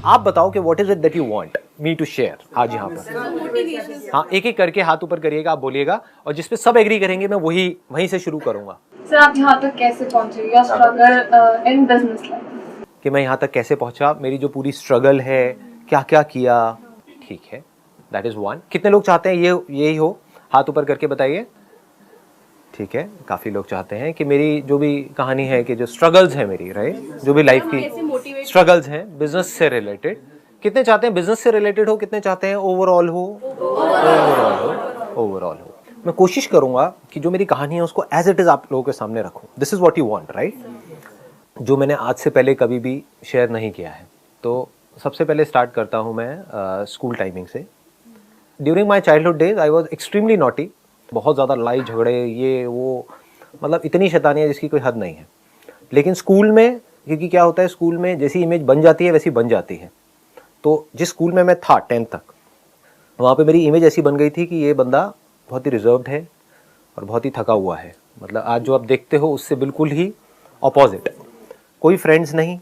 आप बताओ कि what is it that you want me to share आज यहाँ पर। हाँ, एक एक करके हाथ ऊपर करिएगा, आप बोलिएगा, और जिसपे सब एग्री करेंगे मैं वहीं से शुरू करूंगा। सर आप यहाँ तक कैसे पहुँचे, your struggle in business life? कि मैं यहाँ तक कैसे पहुँचा, मेरी जो पूरी स्ट्रगल है, क्या क्या किया। ठीक है, दैट इज वन। कितने लोग चाहते हैं यही हो, हाथ ऊपर करके बताइए। ठीक है, काफ़ी लोग चाहते हैं कि मेरी जो भी कहानी है, कि जो स्ट्रगल्स है मेरी, राइट, जो भी लाइफ की स्ट्रगल्स हैं बिजनेस से रिलेटेड। कितने चाहते हैं बिजनेस से रिलेटेड हो, कितने चाहते हैं ओवरऑल हो? ओवरऑल हो। मैं कोशिश करूंगा कि जो मेरी कहानी है उसको एज इट इज आप लोगों के सामने रखूं। This is what you want, right, जो मैंने आज से पहले कभी भी शेयर नहीं किया है। तो सबसे पहले स्टार्ट करता हूं मैं स्कूल टाइमिंग से। During my childhood days I was extremely naughty. बहुत ज़्यादा लड़ाई झगड़े, ये वो, मतलब इतनी शैतानियाँ जिसकी कोई हद नहीं है। लेकिन स्कूल में, क्योंकि क्या होता है, स्कूल में जैसी इमेज बन जाती है वैसी बन जाती है। तो जिस स्कूल में मैं था 10th तक, वहाँ पे मेरी इमेज ऐसी बन गई थी कि ये बंदा बहुत ही रिजर्व्ड है और बहुत ही थका हुआ है। मतलब आज जो आप देखते हो उससे बिल्कुल ही ऑपोजिट। कोई फ्रेंड्स नहीं,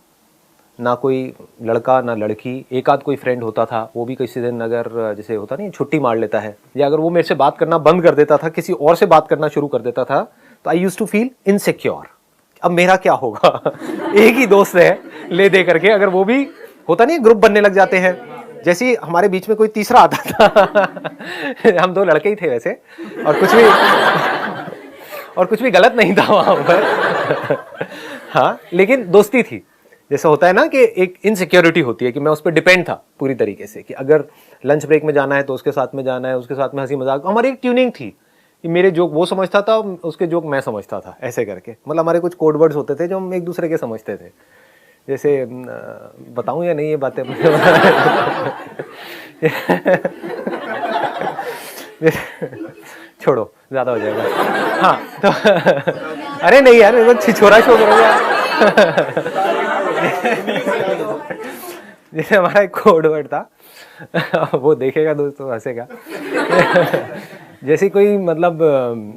ना कोई लड़का ना लड़की। एक आध कोई फ्रेंड होता था, वो भी किसी दिन अगर जैसे होता नहीं छुट्टी मार लेता है, या अगर वो मेरे से बात करना बंद कर देता था, किसी और से बात करना शुरू कर देता था, तो I used to feel insecure. अब मेरा क्या होगा? एक ही दोस्त है ले दे करके, अगर वो भी होता नहीं ग्रुप बनने लग जाते हैं। जैसे ही हमारे बीच में कोई तीसरा आता था हम दो लड़के ही थे वैसे, और कुछ भी गलत नहीं था वहां पर हाँ, लेकिन दोस्ती थी। जैसा होता है ना कि एक इनसिक्योरिटी होती है, कि मैं उस पर डिपेंड था पूरी तरीके से, कि अगर लंच ब्रेक में जाना है तो उसके साथ में जाना है, उसके साथ में हंसी मजाक। हमारी एक ट्यूनिंग थी कि मेरे जोक वो समझता था, उसके जोक मैं समझता था, ऐसे करके। मतलब हमारे कुछ कोड वर्ड्स होते थे जो हम एक दूसरे के समझते थे। जैसे बताऊं या नहीं ये बातें? छोड़ो, ज्यादा हो जाएगा। हाँ तो अरे नहीं यार, वो छिछोरा शो करोगे। जैसे हमारा एक कोड वर्ड था वो देखेगा दोस्तों हंसेगा। जैसे कोई, मतलब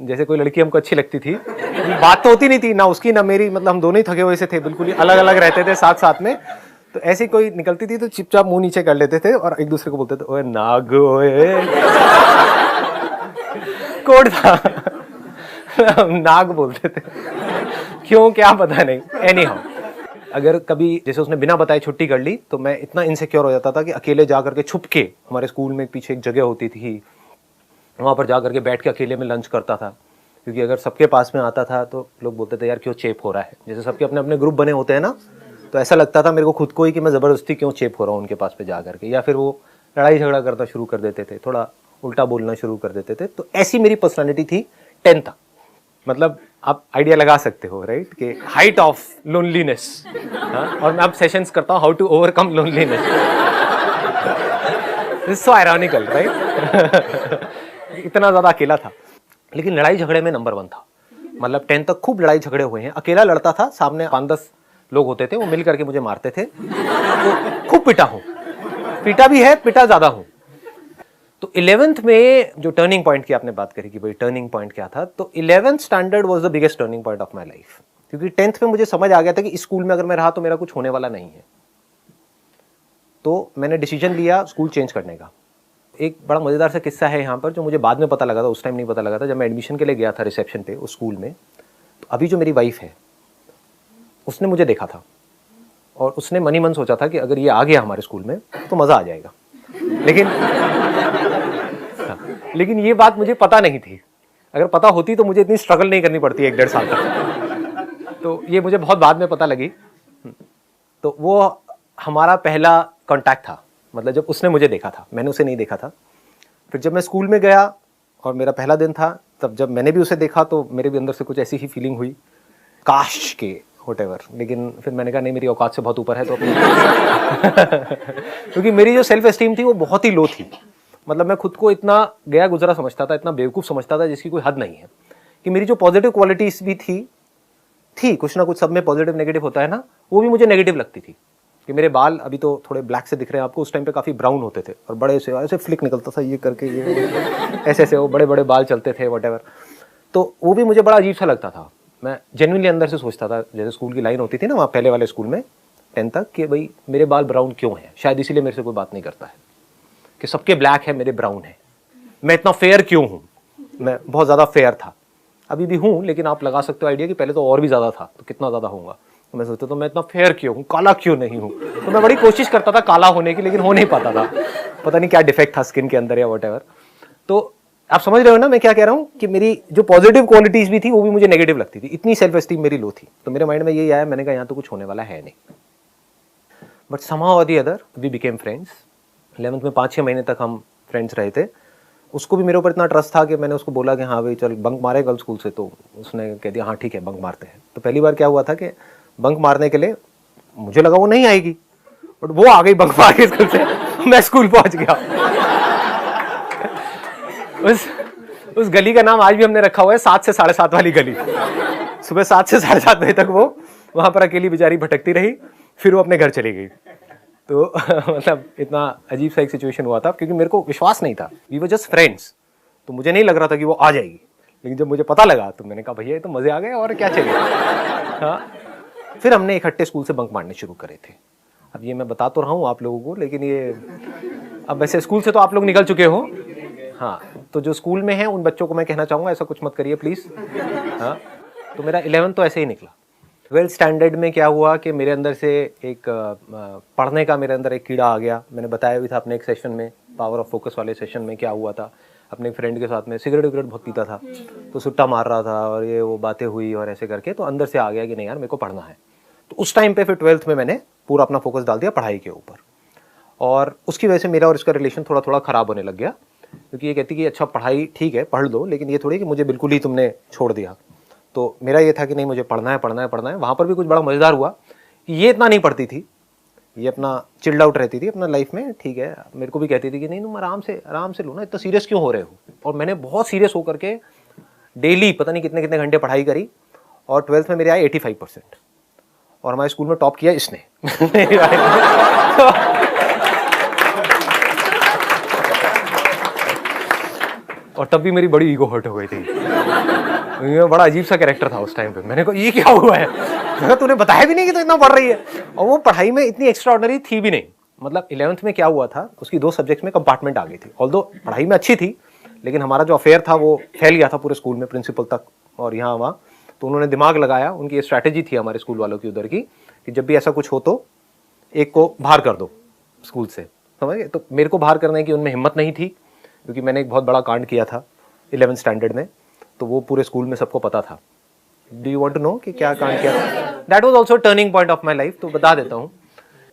जैसे कोई लड़की हमको अच्छी लगती थी, बात तो होती नहीं थी ना उसकी ना मेरी, मतलब हम दोनों ही थके हुए से थे, बिल्कुल ही अलग अलग रहते थे साथ साथ में। तो ऐसी कोई निकलती थी तो चुपचाप मुंह नीचे कर लेते थे और एक दूसरे को बोलते थे, ओए नाग ओए। कोड था नाग बोलते थे, क्यों क्या पता नहीं। एनी हाउ, अगर कभी जैसे उसने बिना बताए छुट्टी कर ली तो मैं इतना इनसिक्योर हो जाता था कि अकेले जा करके छुप के, हमारे स्कूल में पीछे एक जगह होती थी, वहाँ पर जा करके बैठ के अकेले में लंच करता था। क्योंकि अगर सबके पास में आता था तो लोग बोलते थे यार क्यों चेप हो रहा है। जैसे सबके अपने अपने ग्रुप बने होते हैं ना, तो ऐसा लगता था मेरे को खुद को ही कि मैं ज़बरदस्ती क्यों चेप हो रहा हूँ उनके पास पे जा करके, या फिर वो लड़ाई झगड़ा करना शुरू कर देते थे, थोड़ा उल्टा बोलना शुरू कर देते थे। तो ऐसी मेरी पर्सनैलिटी थी 10th तक। मतलब आप आइडिया लगा सकते हो, राइट, कि हाइट ऑफ लोनलीनेस। और मैं अब सेशंस करता हूँ how to overcome loneliness. So ironical, right. इतना ज्यादा अकेला था, लेकिन लड़ाई झगड़े में नंबर 1 था। मतलब 10th तक खूब लड़ाई झगड़े हुए हैं। अकेला लड़ता था, सामने 5-10 लोग होते थे, वो मिल करके मुझे मारते थे। तो खूब पिटा हूं, पिटा भी है, पिटा ज्यादा हूं। तो 11th में जो टर्निंग पॉइंट की आपने बात करी कि भाई टर्निंग पॉइंट क्या था, तो 11th standard was the biggest turning point of my life. क्योंकि 10th में मुझे समझ आ गया था कि इस स्कूल में अगर मैं रहा तो मेरा कुछ होने वाला नहीं है। तो मैंने डिसीजन लिया स्कूल चेंज करने का। एक बड़ा मजेदार सा किस्सा है यहाँ पर, जो मुझे बाद में पता लगा था, उस टाइम नहीं पता लगा था। जब मैं एडमिशन के लिए गया था रिसेप्शन पे उस स्कूल में, तो अभी जो मेरी वाइफ है उसने मुझे देखा था और उसने मन ही मन सोचा था कि अगर ये आ गया हमारे स्कूल में तो मजा आ जाएगा। लेकिन ये बात मुझे पता नहीं थी। अगर पता होती तो मुझे इतनी स्ट्रगल नहीं करनी पड़ती 1-1.5 साल तक। तो ये मुझे बहुत बाद में पता लगी। तो वो हमारा पहला कांटेक्ट था, मतलब जब उसने मुझे देखा था, मैंने उसे नहीं देखा था। फिर जब मैं स्कूल में गया और मेरा पहला दिन था, तब जब मैंने भी उसे देखा तो मेरे भी अंदर से कुछ ऐसी ही फीलिंग हुई, काश के व्हाटएवर। लेकिन फिर मैंने कहा नहीं, मेरी औकात से बहुत ऊपर है तो अपनी क्योंकि मेरी जो सेल्फ एस्टीम थी वो बहुत ही लो थी। मतलब मैं खुद को इतना गया गुजरा समझता था, इतना बेवकूफ़ समझता था जिसकी कोई हद नहीं है। कि मेरी जो पॉजिटिव क्वालिटीज भी थी कुछ ना कुछ, सब में पॉजिटिव नेगेटिव होता है ना, वो भी मुझे नेगेटिव लगती थी। कि मेरे बाल अभी तो थोड़े ब्लैक से दिख रहे हैं आपको, उस टाइम पे काफ़ी ब्राउन होते थे और बड़े से ऐसे फ्लिक निकलता था ये करके, ये ऐसे ऐसे वो बड़े बड़े बाल चलते थे व्हाटएवर। तो वो भी मुझे बड़ा अजीब सा लगता था। मैं जेन्युइनली अंदर से सोचता था, जैसे स्कूल की लाइन होती थी ना वहाँ पहले वाले स्कूल में, 10 तक कि भाई मेरे बाल ब्राउन क्यों हैं, शायद इसीलिए मेरे से कोई बात नहीं करता है, कि सबके ब्लैक है मेरे ब्राउन है, मैं इतना फेयर क्यों हूँ, मैं बहुत ज़्यादा फेयर था, अभी भी हूँ, लेकिन आप लगा सकते हो आइडिया कि पहले तो और भी ज़्यादा था, तो कितना ज़्यादा होगा। तो मैं सोचता तो मैं इतना फेयर क्यों हूँ, काला क्यों नहीं हूँ। तो मैं बड़ी कोशिश करता था काला होने की, लेकिन हो नहीं पाता था, पता नहीं क्या डिफेक्ट था स्किन के अंदर या वट एवर। तो आप समझ रहे हो ना मैं क्या कह रहा हूँ, कि मेरी जो पॉजिटिव क्वालिटीज भी थी वो भी मुझे नेगेटिव लगती थी, इतनी सेल्फ एस्टीम मेरी लो थी। तो मेरे माइंड में यही आया, मैंने कहा यहाँ तो कुछ होने वाला है नहीं। But somehow or the other we became friends। 11th में 5-6 महीने तक हम फ्रेंड्स रहे थे। उसको भी मेरे ऊपर इतना ट्रस्ट था कि मैंने उसको बोला कि हाँ भाई चल बंक मारे गर्ल्स स्कूल से, तो उसने कह दिया हाँ ठीक है बंक मारते हैं। तो पहली बार क्या हुआ था कि बंक मारने के लिए मुझे लगा वो नहीं आएगी, बट वो आ गई बंक मार के स्कूल से। मैं स्कूल पहुंच गया। उस गली का नाम आज भी हमने रखा हुआ है 7 से 7:30 वाली गली। सुबह 7 से 7:30 बजे तक वो वहां पर अकेली बेचारी भटकती रही, फिर वो अपने घर चली गई। तो मतलब इतना अजीब सा एक सिचुएशन हुआ था, क्योंकि मेरे को विश्वास नहीं था, वी वर जस्ट फ्रेंड्स। तो मुझे नहीं लग रहा था कि वो आ जाएगी, लेकिन जब मुझे पता लगा तो मैंने कहा भैया ये तो मजे आ गए और क्या चाहिए। हाँ, फिर हमने इकट्ठे स्कूल से बंक मारने शुरू करे थे। अब ये मैं बता तो रहा हूँ आप लोगों को, लेकिन ये अब वैसे स्कूल से तो आप लोग निकल चुके हो। हाँ, तो जो स्कूल में है उन बच्चों को मैं कहना चाहूँगा ऐसा कुछ मत करिए प्लीज़। हाँ, तो मेरा 11th तो ऐसे ही निकला। 12th स्टैंडर्ड में क्या हुआ कि मेरे अंदर से एक पढ़ने का मेरे अंदर एक कीड़ा आ गया। मैंने बताया भी था अपने एक सेशन में, पावर ऑफ फोकस वाले सेशन में क्या हुआ था। अपने फ्रेंड के साथ में सिगरेट विगरेट बहुत पीता था, तो सुट्टा मार रहा था और ये वो बातें हुई और ऐसे करके तो अंदर से आ गया कि नहीं यार मेरे को पढ़ना है। तो उस टाइम पे फिर 12th में मैंने पूरा अपना फोकस डाल दिया पढ़ाई के ऊपर, और उसकी वजह से मेरा और इसका रिलेशन थोड़ा थोड़ा ख़राब होने लग गया। क्योंकि ये कहती कि अच्छा पढ़ाई ठीक है पढ़ लो, लेकिन ये थोड़ी कि मुझे बिल्कुल ही तुमने छोड़ दिया। तो मेरा ये था कि नहीं मुझे पढ़ना है पढ़ना है पढ़ना है। वहाँ पर भी कुछ बड़ा मज़ेदार हुआ कि ये इतना नहीं पढ़ती थी, ये अपना चिल्ड आउट रहती थी अपना लाइफ में, ठीक है। मेरे को भी कहती थी कि नहीं तुम आराम से लो ना, इतना सीरियस क्यों हो रहे हो। और मैंने बहुत सीरियस होकर के डेली पता नहीं कितने कितने घंटे पढ़ाई करी, और 12th में मेरे आए 85%, और हमारे स्कूल में टॉप किया इसने। और तब भी मेरी बड़ी ईगो हर्ट हो गई थी। ये बड़ा अजीब सा कैरेक्टर था उस टाइम पे। मैंने कहा ये क्या हुआ है, तूने बताया भी नहीं कि तू इतना पढ़ रही है। और वो पढ़ाई में इतनी एक्स्ट्राऑर्डिनरी थी भी नहीं। मतलब 11th में क्या हुआ था, उसकी 2 सब्जेक्ट्स में कंपार्टमेंट आ गई थी। ऑल्दो पढ़ाई में अच्छी थी, लेकिन हमारा जो अफेयर था वो फैल गया था पूरे स्कूल में, प्रिंसिपल तक और यहाँ वहाँ। तो उन्होंने दिमाग लगाया, उनकी ये स्ट्रैटेजी थी हमारे स्कूल वालों की उधर की, कि जब भी ऐसा कुछ हो तो एक को बाहर कर दो स्कूल से, समझ गए। तो मेरे को बाहर करने की उनमें हिम्मत नहीं थी, क्योंकि मैंने एक बहुत बड़ा कांड किया था 11th स्टैंडर्ड में, तो वो पूरे स्कूल में सबको पता था। Do you want to know कि क्या कांड किया था? That was also turning point of my life. तो बता देता हूँ।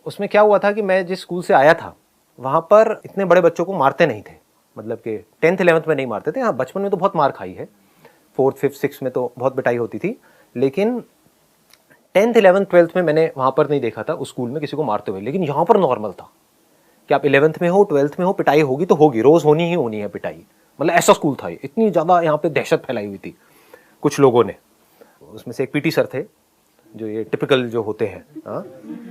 उसमें क्या हुआ था कि मैं जिस स्कूल से आया था वहाँ पर इतने बड़े बच्चों को मारते नहीं थे, मतलब कि 10th 11th में नहीं मारते थे। हाँ, बचपन में तो बहुत मार खाई है, 4th 5th 6th में तो बहुत पिटाई होती थी, लेकिन 10th 11th 12th में मैंने वहाँ पर नहीं देखा था उस स्कूल में किसी को मारते हुए। लेकिन यहाँ पर नॉर्मल था कि आप 11th में हो 12th में हो, पिटाई होगी तो होगी, रोज होनी ही होनी है पिटाई। मतलब ऐसा स्कूल था, इतनी ज़्यादा यहाँ पे दहशत फैलाई हुई थी कुछ लोगों ने। उसमें से एक पीटी सर थे जो ये टिपिकल जो होते हैं। हाँ,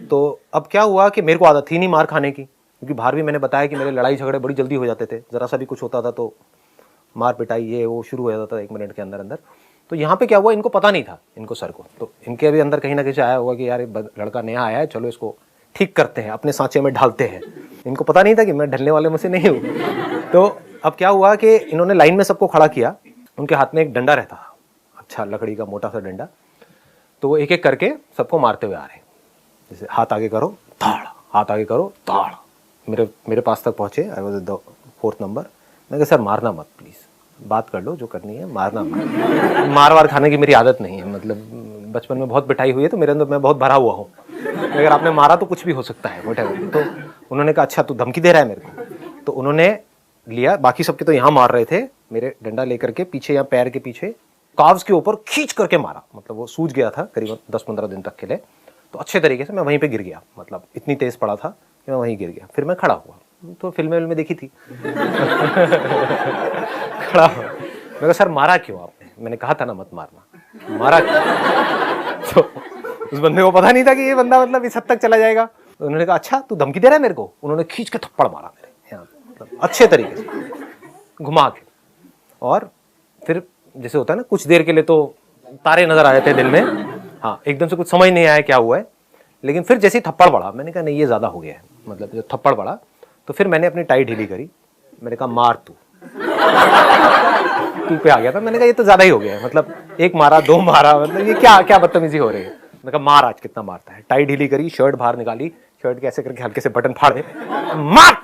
तो अब क्या हुआ कि मेरे को आदत थी नहीं मार खाने की, क्योंकि बाहर भी मैंने बताया कि मेरे लड़ाई झगड़े बड़ी जल्दी हो जाते थे, ज़रा सा भी कुछ होता था तो मार पिटाई ये वो शुरू हो जाता था 1 मिनट के अंदर अंदर। तो यहाँ पे क्या हुआ, इनको पता नहीं था, इनको सर को, तो इनके भी अंदर कहीं ना कहीं आया होगा कि यार लड़का नया आया है, चलो इसको ठीक करते हैं, अपने सांचे में ढालते हैं। इनको पता नहीं था कि मैं ढलने वाले में से नहीं हूँ। तो अब क्या हुआ कि इन्होंने लाइन में सबको खड़ा किया, उनके हाथ में एक डंडा रहता था, अच्छा लकड़ी का मोटा सा डंडा। तो वो एक एक करके सबको मारते हुए आ रहे, जैसे हाथ आगे करो ताड़, हाथ आगे करो ताड़। मेरे पास तक पहुंचे, I was the 4th number. मैं कहा सर मारना मत प्लीज़, बात कर लो जो करनी है, मारना मत। मार वार खाने की मेरी आदत नहीं है, मतलब बचपन में बहुत पिटाई हुई है तो मेरे अंदर मैं बहुत भरा हुआ हूँ। अगर आपने मारा तो कुछ भी हो सकता है व्हाटएवर। तो उन्होंने कहा अच्छा तू धमकी दे रहा है मेरे को। तो उन्होंने लिया, बाकी सबके तो यहाँ मार रहे थे, मेरे डंडा लेकर के पीछे या पैर के पीछे काव्स के ऊपर खींच करके मारा। मतलब वो सूज गया था करीबन 10-15 दिन तक के लिए, तो अच्छे तरीके से मैं वहीं पे गिर गया। मतलब इतनी तेज पड़ा था कि मैं वहीं गिर गया। फिर मैं खड़ा हुआ, तो फिल्में देखी थी। खड़ा हुआ, मैं कहा सर मारा क्यों आपने? मैंने कहा था ना मत मारना, मारा क्यों? तो उस बंदे को पता नहीं था कि ये बंदा मतलब इस हद तक चला जाएगा। तो उन्होंने कहा अच्छा तू धमकी दे रहा है मेरे को। उन्होंने खींच के थप्पड़ मारा मेरे यहाँ, मतलब अच्छे तरीके से घुमा के। और फिर जैसे होता है ना, कुछ देर के लिए तो तारे नजर आ जाते हैं दिल में। हाँ, एकदम से कुछ समझ नहीं आया क्या हुआ है, लेकिन फिर जैसे ही थप्पड़ पड़ा मैंने कहा नहीं ये ज़्यादा हो गया है, मतलब जब थप्पड़ पड़ा तो फिर मैंने अपनी टाई ढीली करी, मैंने कहा मार तू तू पे आ गया था। मैंने कहा ये तो ज़्यादा ही हो गया है, मतलब एक मारा दो मारा, मतलब ये क्या क्या बदतमीजी हो रही है। मैंने कहा मार आज कितना मारता है। टाई ढीली करी, शर्ट बाहर निकाली, शर्ट के ऐसे करके हल्के से बटन फाड़े, मार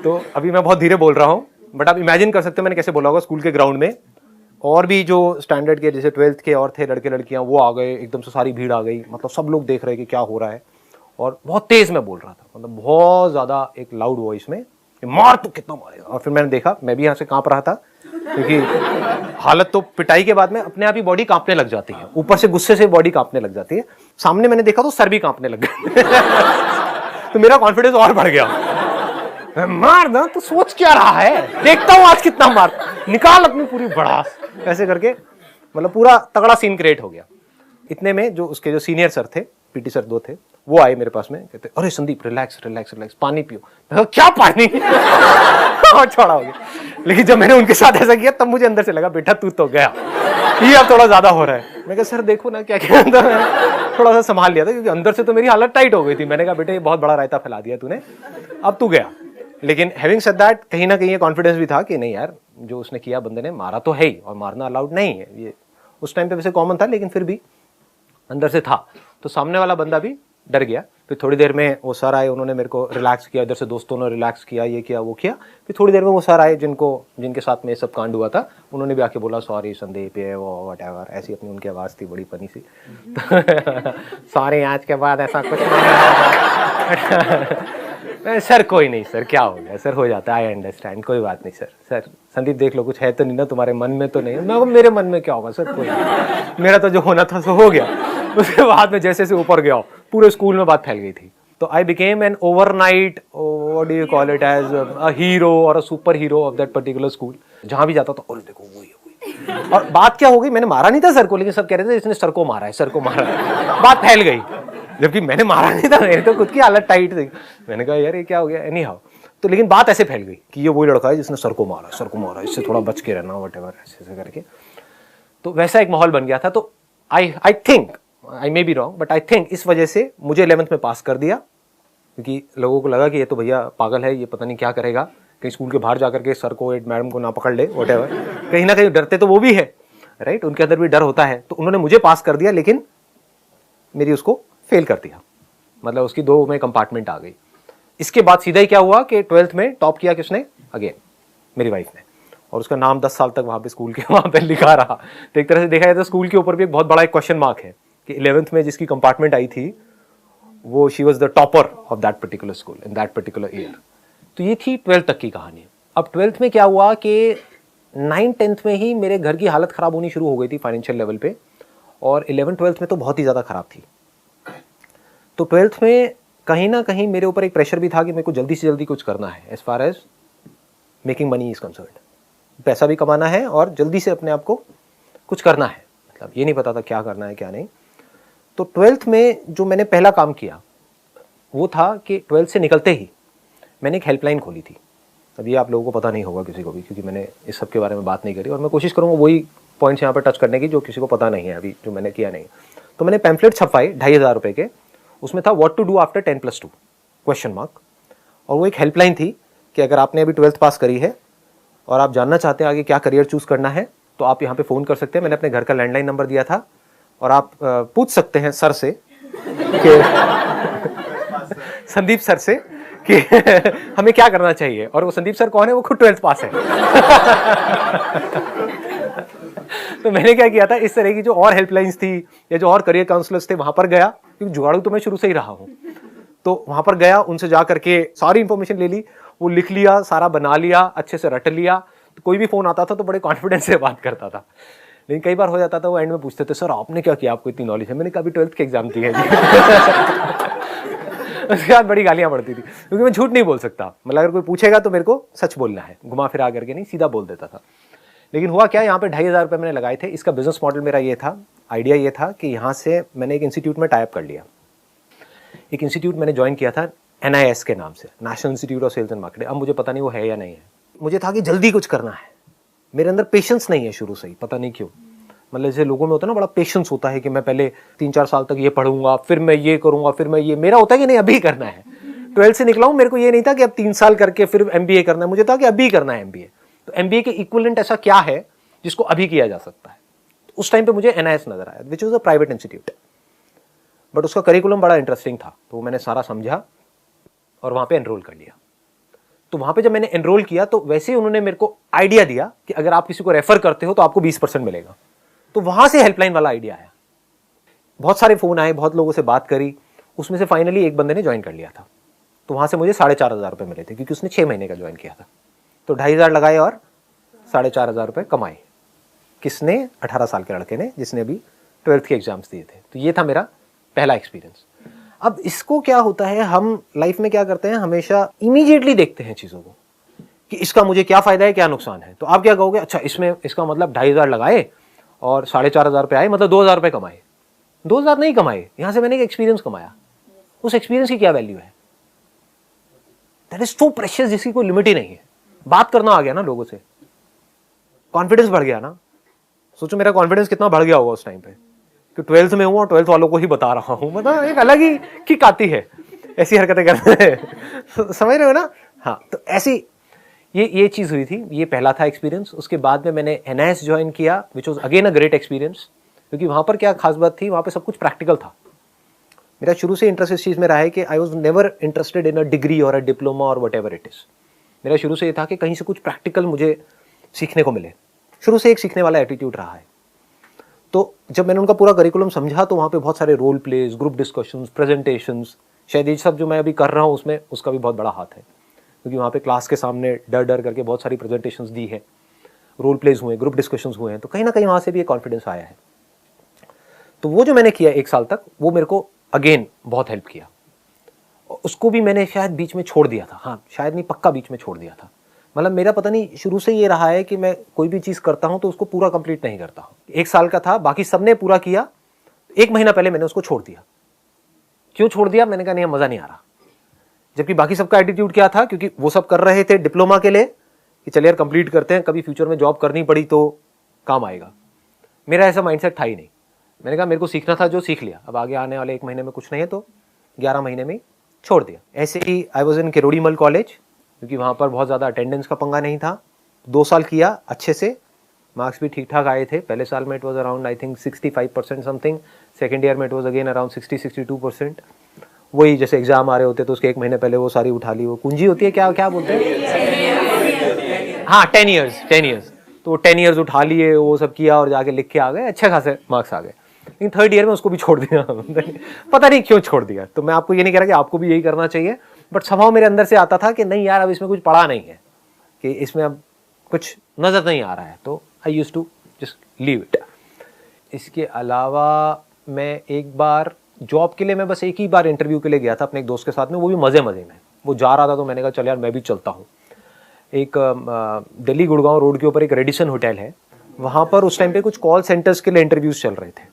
तो अभी मैं बहुत धीरे बोल रहा हूँ, बट आप इमेजिन कर सकते हैं मैंने कैसे बोला होगा स्कूल के ग्राउंड में। और भी जो स्टैंडर्ड के जैसे 12th के और थे लड़के लड़कियां, वो आ गए, एकदम से सारी भीड़ आ गई, मतलब सब लोग देख रहे हैं कि क्या हो रहा है। और बहुत तेज मैं बोल रहा था, मतलब बहुत ज्यादा एक लाउड वॉइस में, मार तू कितना मारेगा। और फिर मैंने देखा, मैं भी यहाँ से कांप रहा था, क्योंकि हालत तो पिटाई के बाद में अपने आप ही बॉडी कांपने लग जाती है, ऊपर से गुस्से से बॉडी कांपने लग जाती है। सामने मैंने देखा तो सर भी कांपने लग गए तो मेरा कॉन्फिडेंस और बढ़ गया। मार ना, तो सोच क्या रहा है, देखता हूं आज कितना मार, निकाल अपनी पूरी भड़ास, ऐसे करके मतलब पूरा तगड़ा सीन क्रिएट हो गया। इतने में जो उसके जो सीनियर सर थे, पीटी सर 2 थे, वो आए मेरे पास में, कहते अरे संदीप रिलैक्स रिलैक्स रिलैक्स, पानी पियो। मैं कहा क्या पानी और छोड़ा हो गया। लेकिन जब मैंने उनके साथ ऐसा किया तब मुझे अंदर से लगा बेटा तू तो गया, ये अब थोड़ा ज्यादा हो रहा है। मैं कहा सर देखो ना क्या क्या, थोड़ा सा संभाल लिया था क्योंकि अंदर से तो मेरी हालत टाइट हो गई थी। मैंने कहा बेटे ये बहुत बड़ा रायता फैला दिया तूने, अब तू गया। लेकिन हैविंग सेड दैट, कहीं ना कहीं ये कॉन्फिडेंस भी था कि नहीं यार जो उसने किया, बंदे ने मारा तो है ही, और मारना अलाउड नहीं है, ये उस टाइम पे वैसे कॉमन था, लेकिन फिर भी अंदर से था। तो सामने वाला बंदा भी डर गया। फिर थोड़ी देर में वो सर आए, उन्होंने मेरे को रिलैक्स किया, इधर से दोस्तों ने रिलैक्स किया, ये किया वो किया। फिर थोड़ी देर में वो सर आए जिनके साथ में ये सब कांड हुआ था, उन्होंने भी आके बोला सॉरी संदीप ये वो व्हाटएवर, ऐसी अपनी उनकी आवाज़ थी बड़ी फनी सी सॉरी आज के बाद ऐसा कुछ नहीं सर कोई नहीं सर, क्या हो गया सर, हो जाता है, आई अंडरस्टैंड, कोई बात नहीं सर। सर संदीप देख लो कुछ है तो नहीं ना तुम्हारे मन में, तो नहीं। मैं मेरे मन में क्या होगा सर, कोई नहीं, मेरा तो जो होना था सो हो गया। उसके बाद में जैसे से ऊपर गया पूरे स्कूल में बात फैल गई थी। तो I became an overnight, what do you call it, as a hero और a super hero of that particular school. जहां भी जाता था और देखो वही है। और बात क्या हो गई, मैंने मारा नहीं था सर को, लेकिन सब कह रहे थे इसने सर को मारा है, सर को मारा है। बात फैल गई, जबकि मैंने मारा नहीं था, मेरी तो खुद की हालत टाइट थी। मैंने कहा यार ये क्या हो गया, एनी हाउ। तो लेकिन बात ऐसे फैल गई कि ये वही लड़का है जिसने सर को मारा, इससे थोड़ा बच के रहना, व्हाटएवर, ऐसे करके। तो वैसा एक माहौल बन गया था। तो I think, I may be wrong, but I think इस वजह से मुझे 11th में पास कर दिया, क्योंकि लोगों को लगा कि ये तो भैया पागल है, ये पता नहीं क्या करेगा, कहीं स्कूल के बाहर जाकर के सर को, मैडम को ना पकड़ ले, व्हाटएवर। कहीं ना कहीं डरते तो वो भी है, राइट, उनके अंदर भी डर होता है। तो उन्होंने मुझे पास कर दिया, लेकिन मेरी उसको फेल कर दिया, मतलब उसकी 2 में कंपार्टमेंट आ गई। इसके बाद सीधा ही क्या हुआ कि 12th में टॉप किया किसने, अगेन मेरी वाइफ ने, और उसका नाम 10 साल तक वहाँ पे स्कूल के वहाँ पे लिखा रहा। तो एक तरह से देखा जाए तो स्कूल के ऊपर भी एक बहुत बड़ा एक क्वेश्चन मार्क है कि 11th में जिसकी कंपार्टमेंट आई थी वो she was the topper of that particular school in that particular year. तो ये थी 12th तक की कहानी। अब 12th में क्या हुआ कि 9th-10th में ही मेरे घर की हालत ख़राब होनी शुरू हो गई थी फाइनेंशियल लेवल पे, और 11th-12th में तो बहुत ही ज़्यादा ख़राब थी। तो 12th में कहीं ना कहीं मेरे ऊपर एक प्रेशर भी था कि मेरे को जल्दी से जल्दी कुछ करना है, as far as making money is concerned. पैसा भी कमाना है और जल्दी से अपने आप को कुछ करना है, मतलब ये नहीं पता था क्या करना है क्या नहीं। तो 12th में जो मैंने पहला काम किया वो था कि 12th से निकलते ही मैंने एक हेल्पलाइन खोली थी। अब ये आप लोगों को पता नहीं होगा किसी को भी, क्योंकि मैंने इस सब के बारे में बात नहीं करी, और मैं कोशिश करूँगा वही पॉइंट्स यहाँ पर टच करने की जो किसी को पता नहीं है अभी, जो मैंने किया नहीं। तो मैंने पैम्फलेट छपवाए 2500 रुपये के, उसमें था what to do after 10+2 question mark. और वो एक हेल्पलाइन थी कि अगर आपने अभी 12th पास करी है और आप जानना चाहते हैं आगे क्या करियर चूज करना है, तो आप यहाँ पे फ़ोन कर सकते हैं। मैंने अपने घर का लैंडलाइन नंबर दिया था, और आप पूछ सकते हैं सर से कि संदीप सर से कि हमें क्या करना चाहिए। और वो संदीप सर कौन है, वो खुद 12th पास है तो मैंने क्या किया था, इस तरह की जो और हेल्पलाइंस थी या जो और करियर काउंसलर्स थे वहां पर गया, क्योंकि जुगाड़ू तो मैं शुरू से ही रहा हूँ। तो वहां पर गया, उनसे जा करके सारी इंफॉर्मेशन ले ली, वो लिख लिया, सारा बना लिया, अच्छे से रट लिया। तो कोई भी फोन आता था तो बड़े कॉन्फिडेंस से बात करता था। लेकिन कई बार हो जाता था वो एंड में पूछते थे सर आपने क्या किया, आपको इतनी नॉलेज है। मैंने कहा अभी 12th के एग्जाम दिए उसके बाद बड़ी गालियां पड़ती थी, क्योंकि मैं झूठ नहीं बोल सकता। मतलब अगर कोई पूछेगा तो मेरे को सच बोलना है, घुमा फिरा करके नहीं, सीधा बोल देता था। लेकिन हुआ क्या, यहाँ पे 2500 रुपये मैंने लगाए थे। इसका बिजनेस मॉडल मेरा ये था, आइडिया ये था कि यहाँ से मैंने एक इंस्टीट्यूट में टाइप कर लिया। एक इंस्टीट्यूट मैंने ज्वाइन किया था NIS के नाम से, national institute of sales and marketing. अब मुझे पता नहीं वो है या नहीं है। मुझे था कि जल्दी कुछ करना है, मेरे अंदर पेशेंस नहीं है शुरू से ही, पता नहीं क्यों। मतलब जैसे लोगों में होता है ना, बड़ा पेशेंस होता है कि मैं पहले 3-4 साल तक ये पढ़ूंगा, फिर मैं ये करूंगा, फिर मैं ये, मेरा होता है कि नहीं अभी करना है। 12th से निकला हूं, मेरे को ये नहीं था कि अब 3 साल करके फिर MBA करना है, मुझे था कि अभी करना है MBA। तो MBA के इक्विवेलेंट ऐसा क्या है जिसको अभी किया जा सकता है? तो उस टाइम पे मुझे NIS नजर आया, which was a private institute, but उसका करिकुलम बड़ा इंटरेस्टिंग था, तो मैंने सारा समझा और वहां पे एनरोल कर लिया। तो वहां पे जब मैंने एनरोल किया तो वैसे ही उन्होंने मेरे को आइडिया दिया कि अगर आप किसी को रेफर करते हो तो आपको 20% मिलेगा। तो वहां से हेल्पलाइन वाला आइडिया आया। बहुत सारे फोन आए, बहुत लोगों से बात करी, उसमें से फाइनली एक बंदे ने ज्वाइन कर लिया था। तो वहां से मुझे 4,500 रुपये मिले थे, क्योंकि उसने 6 महीने का ज्वाइन किया था। तो 2,500 लगाए और 4,500 रुपये कमाए। किसने? 18 साल के लड़के ने, जिसने अभी 12th के एग्जाम्स दिए थे। तो ये था मेरा पहला एक्सपीरियंस। अब इसको क्या होता है, हम लाइफ में क्या करते हैं, हमेशा इमीडिएटली देखते हैं चीजों को कि इसका मुझे क्या फायदा है, क्या नुकसान है। तो आप क्या कहोगे, अच्छा इसमें इसका मतलब 2,500 लगाए और 4,500 रुपये आए, मतलब 2,000 रुपये कमाए। 2,000 नहीं कमाए, यहां से मैंने एक एक्सपीरियंस कमाया। उस एक्सपीरियंस की क्या वैल्यू है? दैट इज सो प्रेशियस, जिसकी कोई लिमिट ही नहीं है। बात करना आ गया ना लोगों से, कॉन्फिडेंस बढ़ गया ना। सोचो मेरा कॉन्फिडेंस कितना बढ़ गया होगा उस टाइम पे कि 12th में हूं और 12th वालों को ही बता रहा हूं। मतलब एक अलग ही किक आती है ऐसी हरकतें करते हैं। समझ रहे हो ना? हाँ, तो ऐसी ये चीज हुई थी। ये पहला था एक्सपीरियंस। उसके बाद में मैंने NIS ज्वाइन किया, which was again a great experience, क्योंकि वहां पर क्या खास बात थी, वहां पे सब कुछ प्रैक्टिकल था। मेरा शुरू से इंटरेस्ट इस चीज में रहा है कि I was never interested in a degree और अ डिप्लोमा और वट एवर इट इज। मेरा शुरू से ये था कि कहीं से कुछ प्रैक्टिकल मुझे सीखने को मिले। शुरू से एक सीखने वाला एटीट्यूड रहा है। तो जब मैंने उनका पूरा करिकुलम समझा तो वहाँ पे बहुत सारे role plays, group discussions, presentations, शायद ये सब जो मैं अभी कर रहा हूँ उसमें उसका भी बहुत बड़ा हाथ है, क्योंकि वहाँ पे क्लास के सामने डर डर करके बहुत सारी प्रेजेंटेशंस दी है, रोल प्लेज हुए, ग्रुप डिस्कशंस हुए हैं। तो कहीं ना कहीं वहाँ से भी एक कॉन्फिडेंस आया है। तो वो जो मैंने किया 1 साल तक, वो मेरे को अगेन बहुत हेल्प किया। उसको भी मैंने शायद बीच में छोड़ दिया था, हाँ शायद नहीं, पक्का बीच में छोड़ दिया था। मतलब मेरा पता नहीं, शुरू से ये रहा है कि मैं कोई भी चीज़ करता हूं तो उसको पूरा कंप्लीट नहीं करता हूं। 1 साल का था, बाकी सबने पूरा किया, 1 महीना पहले मैंने उसको छोड़ दिया। क्यों छोड़ दिया? मैंने कहा नहीं, मज़ा नहीं आ रहा। जबकि बाकी सबका एटीट्यूड क्या था, क्योंकि वो सब कर रहे थे डिप्लोमा के लिए कि चलिए यार कंप्लीट करते हैं, कभी फ्यूचर में जॉब करनी पड़ी तो काम आएगा। मेरा ऐसा माइंडसेट था ही नहीं। मैंने कहा मेरे को सीखना था, जो सीख लिया, अब आगे आने वाले 1 महीने में कुछ नहीं है, तो 11 महीने में छोड़ दिया। ऐसे ही I was in Kirorimal college, क्योंकि वहाँ पर बहुत ज़्यादा अटेंडेंस का पंगा नहीं था। 2 साल किया अच्छे से, मार्क्स भी ठीक ठाक आए थे। पहले साल में it was around I think 65% something, second year में इट वॉज अगेन अराउंड 60-62%। वही जैसे एग्जाम आ रहे होते तो उसके 1 महीने पहले वो सारी उठा ली, वो कुंजी होती है, क्या क्या बोलते हैं, हाँ 10 ईयर्स। तो 10 ईयर्स उठा लिए, वो सब किया और जाके लिख के आ गए, अच्छे खासे मार्क्स आ गए। लेकिन 3rd ईयर में उसको भी छोड़ दिया। पता नहीं क्यों छोड़ दिया। तो मैं आपको ये नहीं कह रहा कि आपको भी यही करना चाहिए, बट स्वभाव मेरे अंदर से आता था कि नहीं यार, अब इसमें कुछ पढ़ा नहीं है, कि इसमें अब कुछ नजर नहीं आ रहा है, तो I used to just leave it. इसके अलावा मैं एक बार जॉब के लिए, मैं बस एक ही बार इंटरव्यू के लिए गया था अपने एक दोस्त के साथ में, वो भी मजे में। वो जा रहा था तो मैंने कहा चल यार मैं भी चलता हूँ। एक दिल्ली गुड़गांव रोड के ऊपर एक रेडिसन होटल है, वहाँ पर उस टाइम पे कुछ कॉल सेंटर्स के लिए इंटरव्यूज चल रहे थे।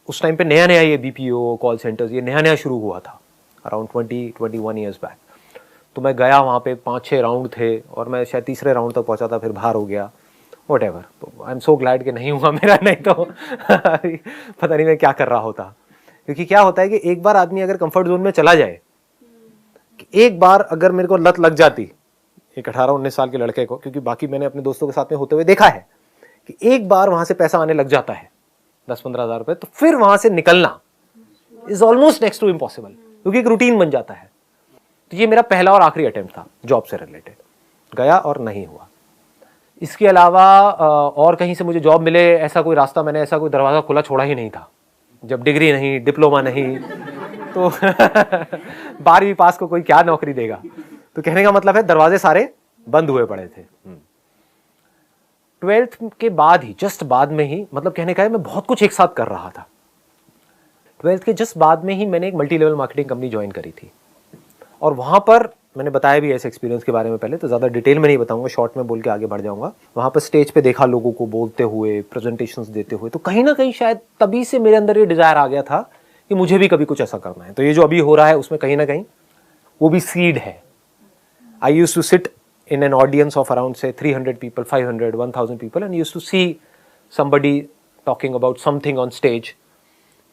उस टाइम पे नया नया ये BPO कॉल सेंटर्स ये नया नया शुरू हुआ था, अराउंड 20-21 ईयर्स बैक। तो मैं गया, वहाँ पे 5-6 राउंड थे और मैं शायद 3रे राउंड तक पहुँचा था, फिर बाहर हो गया, वट एवर। तो आई एम सो ग्लैड कि नहीं हुआ मेरा, नहीं तो पता नहीं मैं क्या कर रहा होता। क्योंकि क्या होता है कि एक बार आदमी अगर कंफर्ट जोन में चला जाए, एक बार अगर मेरे को लत लग जाती एक 18-19 साल के लड़के को, क्योंकि बाकी मैंने अपने दोस्तों के साथ में होते हुए देखा है कि एक बार वहां से पैसा आने लग जाता है 10-15 हज़ार रुपए, तो फिर वहां से निकलना is almost next to impossible, क्योंकि एक रूटीन बन जाता है। तो ये मेरा पहला और आखिरी अटेम्प्ट था जॉब से रिलेटेड, गया और नहीं हुआ। इसके अलावा और कहीं से मुझे जॉब मिले ऐसा कोई रास्ता, मैंने ऐसा कोई दरवाजा खुला छोड़ा ही नहीं था। जब डिग्री नहीं, डिप्लोमा नहीं, तो 12वीं पास को कोई क्या नौकरी देगा। तो कहने का मतलब है दरवाजे सारे बंद हुए पड़े थे। 12th के बाद ही, जस्ट बाद में ही, मतलब कहने का है मैं बहुत कुछ एक साथ कर रहा था। 12th के जस्ट बाद में ही मैंने एक multi level marketing company join करी थी, और वहां पर मैंने बताया भी ऐसे एक्सपीरियंस के बारे में पहले, तो ज़्यादा डिटेल में नहीं बताऊंगा, शॉर्ट में बोल के आगे बढ़ जाऊंगा। वहां पर स्टेज पे देखा लोगों को बोलते हुए, प्रेजेंटेशंस देते हुए, तो कहीं ना कहीं शायद तभी से मेरे अंदर ये डिजायर आ गया था कि मुझे भी कभी कुछ ऐसा करना है। तो ये जो अभी हो रहा है उसमें कहीं ना कहीं वो भी सीड है। I used to sit in an audience of around say 300 people, 500, 1000 people, and used to see somebody talking about something on stage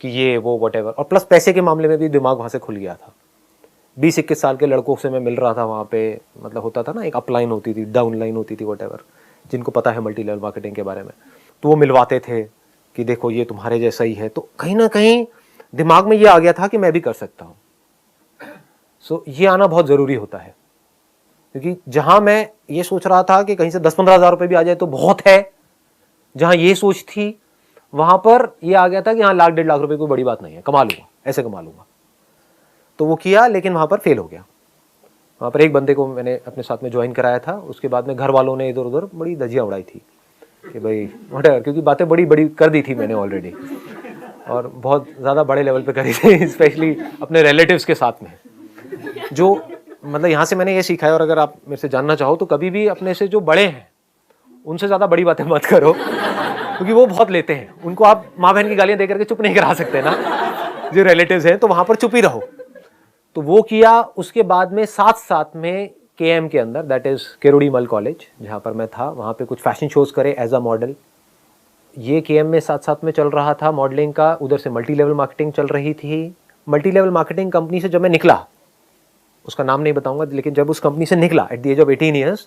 कि ये वो वट और प्लस पैसे के मामले में भी दिमाग वहाँ से खुल गया था। 20-21 साल के लड़कों से मैं मिल रहा था वहाँ पे, मतलब होता था ना, एक अपलाइन होती थी, डाउन लाइन होती थी, वट जिनको पता है मल्टी लेवल मार्केटिंग के बारे में, तो वो मिलवाते थे कि देखो ये तुम्हारे जैसा ही है। तो कहीं ना कहीं दिमाग में ये आ गया था कि मैं भी कर सकता हूँ। सो ये आना बहुत ज़रूरी होता है, क्योंकि जहाँ मैं ये सोच रहा था कि कहीं से 10-15 हज़ार रुपये भी आ जाए तो बहुत है, जहाँ ये सोच थी वहाँ पर ये आ गया था कि हाँ 1-1.5 लाख रुपये कोई बड़ी बात नहीं है, कमा लूँगा, ऐसे कमा लूँगा। तो वो किया, लेकिन वहाँ पर फेल हो गया। वहाँ पर एक बंदे को मैंने अपने साथ में ज्वाइन कराया था, उसके बाद में घर वालों ने इधर उधर बड़ी धजिया उड़ाई थी कि भाई वटेवर, क्योंकि बातें बड़ी बड़ी कर दी थी मैंने ऑलरेडी, और बहुत ज़्यादा बड़े लेवल पे करी थी, स्पेशली अपने रिलेटिव्स के साथ में। जो मतलब यहाँ से मैंने ये सीखा है, और अगर आप मेरे से जानना चाहो तो कभी भी अपने से जो बड़े हैं उनसे ज़्यादा बड़ी बातें मत करो, क्योंकि वो बहुत लेते हैं। उनको आप माँ बहन की गालियाँ दे करके चुप नहीं करा सकते ना, जो रिलेटिव्स हैं, तो वहाँ पर चुप ही रहो। तो वो किया। उसके बाद में साथ में KM के अंदर, दैट इज़ केरोड़ी मल कॉलेज, जहाँ पर मैं था, वहाँ पे कुछ फैशन शोज़ करे एज अ मॉडल। ये KM में साथ में चल रहा था मॉडलिंग का, उधर से मल्टी लेवल मार्केटिंग चल रही थी। मल्टी लेवल मार्केटिंग कंपनी से जब मैं निकला, उसका नाम नहीं बताऊंगा, लेकिन जब उस कंपनी से निकला at the age of 18 years,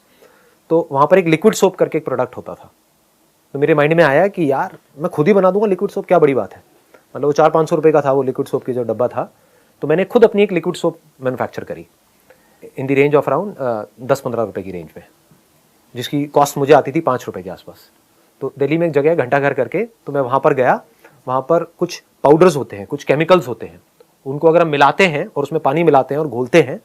तो वहाँ पर एक लिक्विड सोप करके एक प्रोडक्ट होता था। तो मेरे माइंड में आया कि यार मैं खुद ही बना दूंगा लिक्विड सोप, क्या बड़ी बात है। मतलब वो 400-500 रुपये का था वो लिक्विड सोप की जो डब्बा था, तो मैंने खुद अपनी एक लिक्विड सोप मैन्युफैक्चर करी in the range of around 10-15 रुपये की रेंज में, जिसकी कॉस्ट मुझे आती थी 5 रुपये के आसपास। तो दिल्ली में एक जगह है घंटा घर करके, तो मैं वहाँ पर गया। वहाँ पर कुछ पाउडर्स होते हैं, कुछ केमिकल्स होते हैं, उनको अगर हम मिलाते हैं और उसमें पानी मिलाते हैं और घोलते हैं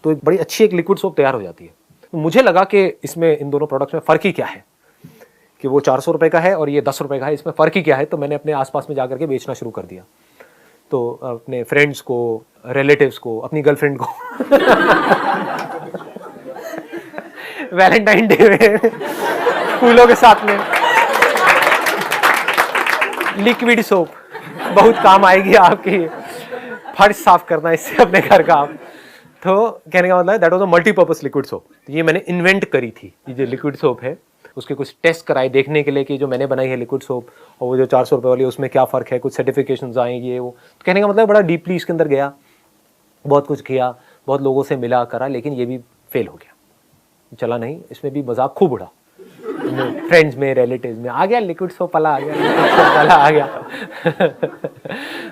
तो एक बड़ी अच्छी एक लिक्विड सोप तैयार हो जाती है। तो मुझे लगा कि इसमें इन दोनों प्रोडक्ट्स में फ़र्क ही क्या है, कि वो 400 रुपये का है और ये 10 रुपये का है, इसमें फ़र्क ही क्या है। तो मैंने अपने आसपास में जाकर के बेचना शुरू कर दिया। तो अपने फ्रेंड्स को, रिलेटिव्स को, अपनी गर्लफ्रेंड को वैलेंटाइन डे में फूलों के साथ में लिक्विड सोप बहुत काम आएगी आपकी, फर्श साफ करना इससे अपने घर का आप। तो कहने का मतलब that was a multipurpose liquid soap. ये मैंने इन्वेंट करी थी, ये जो लिक्विड सोप है उसके कुछ टेस्ट कराए देखने के लिए कि जो मैंने बनाई है लिक्विड सोप और वो जो 400 रुपये वाली उसमें क्या फ़र्क है, कुछ सर्टिफिकेशंस आएंगे वो। तो कहने का मतलब बड़ा डीपली इसके अंदर गया, बहुत कुछ किया, बहुत लोगों से मिला करा, लेकिन ये भी फेल हो गया, चला नहीं। इसमें भी मजाक खूब उड़ा, फ्रेंड्स में, रिलेटिव्स में, आ गया लिक्विड सोप वाला, आ गया लिक्विड सोप वाला आ गया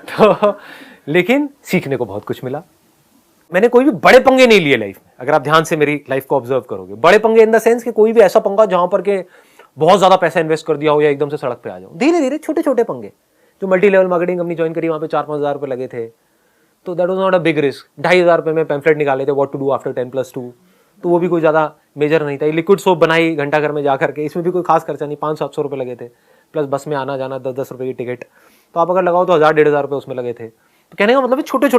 तो लेकिन सीखने को बहुत कुछ मिला। मैंने कोई भी बड़े पंगे नहीं लिए लाइफ में। अगर आप ध्यान से मेरी लाइफ को ऑब्जर्व करोगे, बड़े पंगे इन द सेंस कि कोई भी ऐसा पंगा जहां पर के बहुत ज्यादा पैसा इन्वेस्ट कर दिया हो या एकदम से सड़क पे आ जाओ। धीरे धीरे छोटे छोटे पंगे। जो multi level marketing company join करी, वहां पे 4-5 हज़ार रुपए लगे थे, तो that was not a big risk. 2,500 रुपए में पैम्फलेट निकाले थे, व्हाट टू डू आफ्टर 10+2, तो वो भी कोई ज्यादा मेजर नहीं था। लिक्विड सोप बनाई घंटा घर में जाकर के, इसमें भी कोई खास खर्चा नहीं, 500-700 रुपए लगे थे, प्लस बस में आना जाना 10-10 रुपए की टिकट, तो आप अगर लगाओ तो 1,000-1,500 रुपए उसमें लगे थे। तो कहने का मतलब छोटे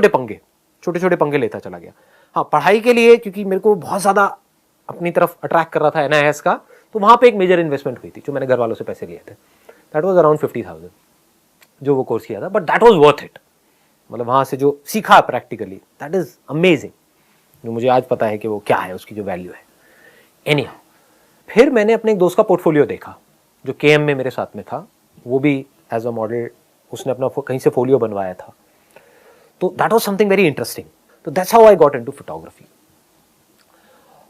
छोटे पंगे लेता चला गया। हाँ, पढ़ाई के लिए क्योंकि मेरे को बहुत ज़्यादा अपनी तरफ अट्रैक्ट कर रहा था NIS का, तो वहाँ पे एक मेजर इन्वेस्टमेंट हुई थी जो मैंने घर वालों से पैसे लिए थे। दैट वाज अराउंड 50,000 जो वो कोर्स किया था, but that was worth it. मतलब वहाँ से जो सीखा प्रैक्टिकली, दैट इज़ अमेजिंग, जो मुझे आज पता है कि वो क्या है, उसकी जो वैल्यू है। एनीहाउ, फिर मैंने अपने एक दोस्त का पोर्टफोलियो देखा जो KM में मेरे साथ में था, वो भी एज अ मॉडल, उसने अपना कहीं से फोलियो बनवाया था। तो that was something very interesting. तो that's how I got into photography.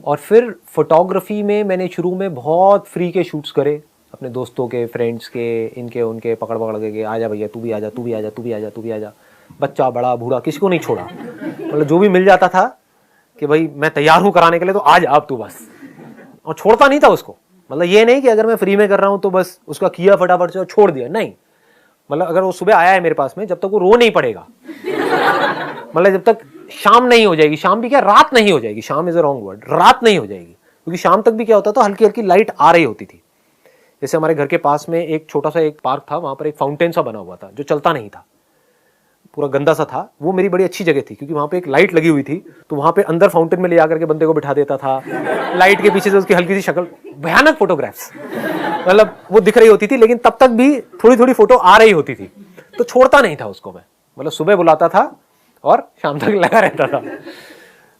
और फिर फोटोग्राफी में मैंने शुरू में बहुत फ्री के शूट्स करे, अपने दोस्तों के, फ्रेंड्स के, इनके उनके, पकड़ के आजा भैया, तू भी आजा, तू भी आजा, तू भी आजा, तू भी आजा, बच्चा बड़ा बूढ़ा किसी को नहीं छोड़ा। मतलब जो भी मिल जाता था कि भाई मैं तैयार हूँ कराने के लिए, तो आज आप तू बस, और छोड़ता नहीं था उसको। मतलब ये नहीं कि अगर मैं फ्री में कर रहा हूँ तो बस उसका किया फटाफट से और छोड़ दिया, नहीं। मतलब अगर वो सुबह आया है मेरे पास में, जब तक वो रो नहीं पड़ेगा, मतलब जब तक शाम नहीं हो जाएगी, शाम भी क्या, रात नहीं हो जाएगी, शाम इज अ रॉन्ग वर्ड, रात नहीं हो जाएगी, क्योंकि शाम तक भी क्या होता था, हल्की हल्की लाइट आ रही होती थी। जैसे हमारे घर के पास में एक छोटा सा एक पार्क था, वहां पर एक फाउंटेन सा बना हुआ था जो चलता नहीं था, पूरा गंदा सा था। वो मेरी बड़ी अच्छी जगह थी क्योंकि वहां पे एक लाइट लगी हुई थी, तो वहां पे अंदर फाउंटेन में ले जाकर के बंदे को बिठा देता था, लाइट के पीछे से उसकी हल्की सी शक्ल, भयानक फोटोग्राफ्स, मतलब वो दिख रही होती थी, लेकिन तब तक भी थोड़ी थोड़ी फोटो आ रही होती थी, तो छोड़ता नहीं था उसको मैं। मतलब सुबह बुलाता था और शाम तक लगा रहता था।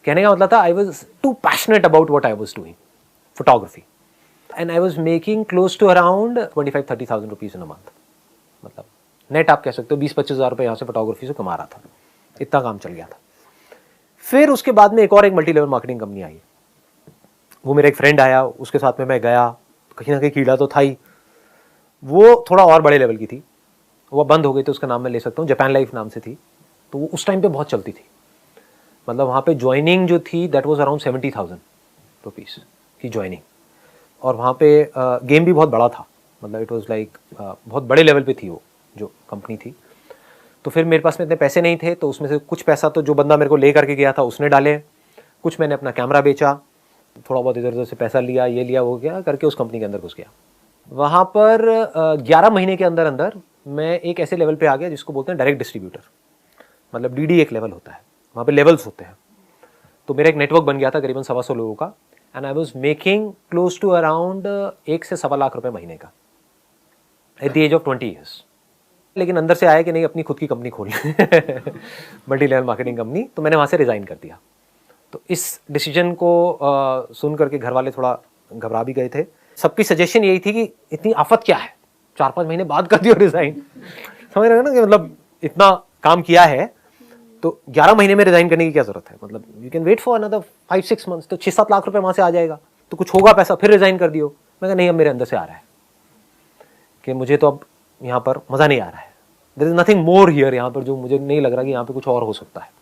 कहने का मतलब था I was too passionate about what I was doing photography, and I was making close to around 25,000-30,000 rupees in a month. मतलब नेट आप कह सकते हो 20-25 हज़ार रुपये यहाँ से फोटोग्राफी से कमा रहा था, इतना काम चल गया था। फिर उसके बाद में एक और मल्टी लेवल मार्केटिंग कंपनी आई, वो मेरा एक फ्रेंड आया, उसके साथ में मैं गया, कहीं ना कहीं कीड़ा तो था ही। वो थोड़ा और बड़े लेवल की थी, वो बंद हो गई थी, उसका नाम मैं ले सकता हूँ, जापान लाइफ नाम से थी। तो वो उस टाइम पे बहुत चलती थी, मतलब वहाँ पे ज्वाइनिंग जो थी दैट वाज अराउंड 70,000 रुपीज़ की ज्वाइनिंग, और वहाँ पे गेम भी बहुत बड़ा था, मतलब इट वाज लाइक बहुत बड़े लेवल पे थी वो जो कंपनी थी। तो फिर मेरे पास में इतने पैसे नहीं थे, तो उसमें से कुछ पैसा तो जो बंदा मेरे को ले करके गया था उसने डाले, कुछ मैंने अपना कैमरा बेचा, थोड़ा बहुत इधर उधर से पैसा लिया, ये लिया वो गया करके उस कंपनी के अंदर घुस गया। वहाँ पर 11 महीने के अंदर अंदर मैं एक ऐसे लेवल पे आ गया जिसको बोलते हैं डायरेक्ट डिस्ट्रीब्यूटर, मतलब डीडी एक लेवल होता है, वहाँ पे लेवल्स होते हैं। तो मेरा एक नेटवर्क बन गया था करीबन 125 लोगों का, and I was making close to around 1 से 1.25 लाख रुपए महीने का at the age of 20 years. लेकिन अंदर से आया कि नहीं, अपनी खुद की कंपनी खोलनी मल्टी लेवल मार्केटिंग कंपनी, तो मैंने वहाँ से रिज़ाइन कर दिया। तो इस डिसीजन को सुन करके घर वाले थोड़ा घबरा भी गए थे। सबकी सजेशन यही थी कि इतनी आफत क्या है, 4-5 महीने बाद कर दियो रिज़ाइन, समझ रहे हो ना, कि मतलब इतना काम किया है तो 11 महीने में रिज़ाइन करने की क्या ज़रूरत है, मतलब you can wait for another 5-6 months, तो 6-7 लाख रुपए वहाँ से आ जाएगा, तो कुछ होगा पैसा, फिर रिज़ाइन कर दियो। मैं कहा नहीं, अब मेरे अंदर से आ रहा है कि मुझे तो अब यहाँ पर मज़ा नहीं आ रहा है, there is nothing more here, यहाँ पर जो मुझे नहीं लग रहा कि यहाँ पे कुछ और हो सकता है।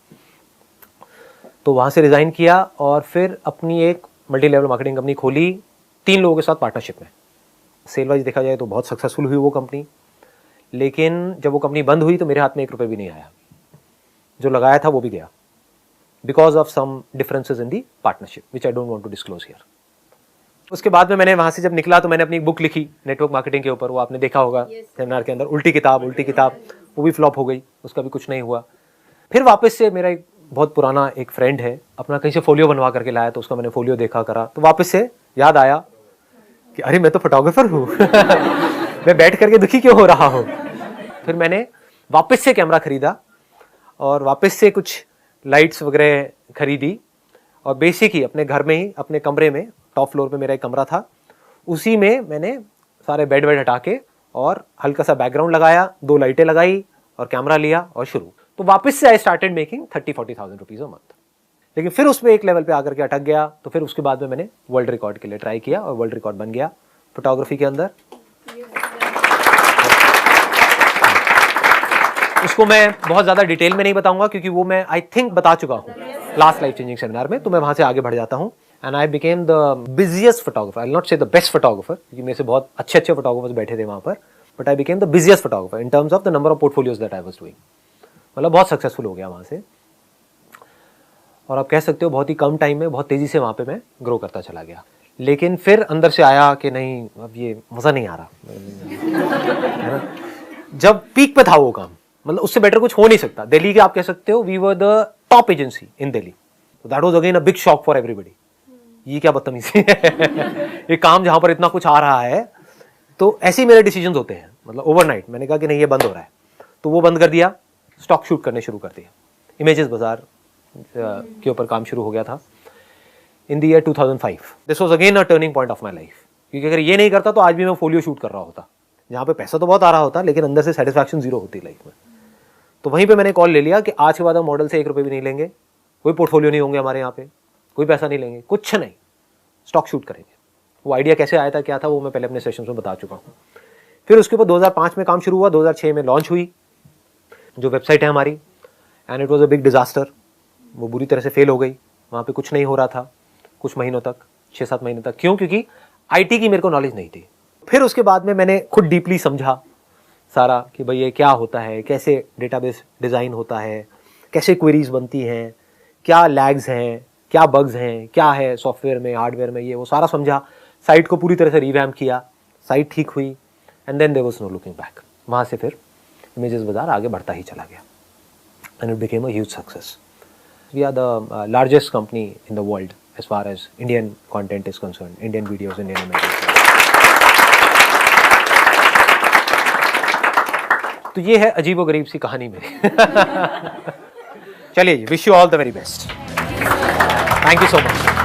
तो वहाँ से रिज़ाइन किया और फिर अपनी एक मल्टी लेवल मार्केटिंग कंपनी खोली 3 लोगों के साथ पार्टनरशिप में। सेल वाइज देखा जाए तो बहुत सक्सेसफुल हुई वो कंपनी, लेकिन जब वो कंपनी बंद हुई तो मेरे हाथ में 1 रुपये भी नहीं आया, जो लगाया था वो भी गया, because of some differences in the partnership which I don't want to disclose here. उसके बाद में मैंने वहाँ से जब निकला तो मैंने अपनी बुक लिखी नेटवर्क मार्केटिंग के ऊपर, वो आपने देखा होगा सेमिनार के अंदर, उल्टी किताब, वो भी फ्लॉप हो गई, उसका भी कुछ नहीं हुआ। फिर वापस से मेरा एक बहुत पुराना एक फ्रेंड है, अपना कहीं से फोलियो बनवा करके लाया, तो उसका मैंने फोलियो देखा करा, तो वापस से याद आया कि अरे मैं तो फोटोग्राफर हूँ मैं बैठ करके दुखी क्यों हो रहा हूँ। फिर मैंने वापस से कैमरा खरीदा और वापस से कुछ लाइट्स वगैरह खरीदी, और बेसिक ही अपने घर में ही, अपने कमरे में, टॉप फ्लोर पे मेरा एक कमरा था, उसी में मैंने सारे बेड हटा के और हल्का सा बैकग्राउंड लगाया, 2 लाइटें लगाई और कैमरा लिया और शुरू। तो वापस से I started making 30-40,000 rupees a month. लेकिन फिर उसमें एक लेवल पे आकर के अटक गया, तो फिर उसके बाद में मैंने वर्ल्ड रिकॉर्ड के लिए ट्राई किया और वर्ल्ड रिकॉर्ड बन गया फोटोग्राफी के अंदर। उसको मैं बहुत ज़्यादा डिटेल में नहीं बताऊंगा क्योंकि वो मैं आई थिंक बता चुका हूँ लास्ट लाइफ चेंजिंग सेमिनार में, तो मैं वहाँ से आगे बढ़ जाता हूँ। And I became the busiest photographer, I will not से द बेस्ट फोटोग्राफर क्योंकि मेरे से बहुत अच्छे फोटोग्राफर्स बैठे थे वहाँ पर, but I became the busiest photographer in terms of the number of portfolios that I was doing. मतलब बहुत सक्सेसफुल हो गया वहाँ से, और आप कह सकते हो बहुत ही कम टाइम में बहुत तेज़ी से वहाँ पे मैं ग्रो करता चला गया। लेकिन फिर अंदर से आया कि नहीं, अब ये मज़ा नहीं आ रहा है ना। जब पीक पे था वो काम, मतलब उससे बेटर कुछ हो नहीं सकता। दिल्ली के आप कह सकते हो we were the top agency in Delhi, तो that was again a big shock for everybody. ये क्या बदतमीजी है ये काम जहाँ पर इतना कुछ आ रहा है। तो ऐसे ही मेरे डिसीजंस होते हैं, मतलब ओवरनाइट मैंने कहा कि नहीं ये बंद हो रहा है, तो वो बंद कर दिया, स्टॉक शूट करने शुरू कर दिया। इमेजेस बाजार के ऊपर काम शुरू हो गया था in the year 2005। This was again a turning point of my life, क्योंकि अगर ये नहीं करता तो आज भी मैं फोलियो शूट कर रहा होता, जहाँ पे पैसा तो बहुत आ रहा होता लेकिन अंदर से सेटिस्फैक्शन जीरो होती लाइफ में। तो वहीं पे मैंने कॉल ले लिया कि आज के बाद हम मॉडल से 1 रुपये भी नहीं लेंगे, कोई पोर्टफोलियो नहीं होंगे हमारे यहाँ पे, कोई पैसा नहीं लेंगे, कुछ नहीं, स्टॉक शूट करेंगे। वो आइडिया कैसे आया था क्या था वो मैं पहले अपने सेशंस में बता चुका हूँ। फिर उसके बाद 2005 में काम शुरू हुआ, 2006 में लॉन्च हुई जो वेबसाइट है हमारी, and it was a big disaster. वो बुरी तरह से फेल हो गई, वहाँ पे कुछ नहीं हो रहा था कुछ महीनों तक, 6-7 महीने तक। क्यों? क्योंकि आईटी की मेरे को नॉलेज नहीं थी। फिर उसके बाद में मैंने खुद डीपली समझा सारा कि भाई ये क्या होता है, कैसे डेटाबेस डिज़ाइन होता है, कैसे क्वेरीज बनती हैं, क्या लैग्स हैं, क्या बग्स हैं, क्या है सॉफ्टवेयर में, हार्डवेयर में, ये वो सारा समझा। साइट को पूरी तरह से रिवैम्प किया, साइट ठीक हुई, and then there was no looking back. वहाँ से फिर इमेजेस बाजार आगे बढ़ता ही चला गया, and it became a huge success. We are the largest company in the world as far as Indian content is concern, Indian videos, Indian images. तो ये है अजीब व गरीब सी कहानी मेरी चलिए, wish you all the very best, thank you so much.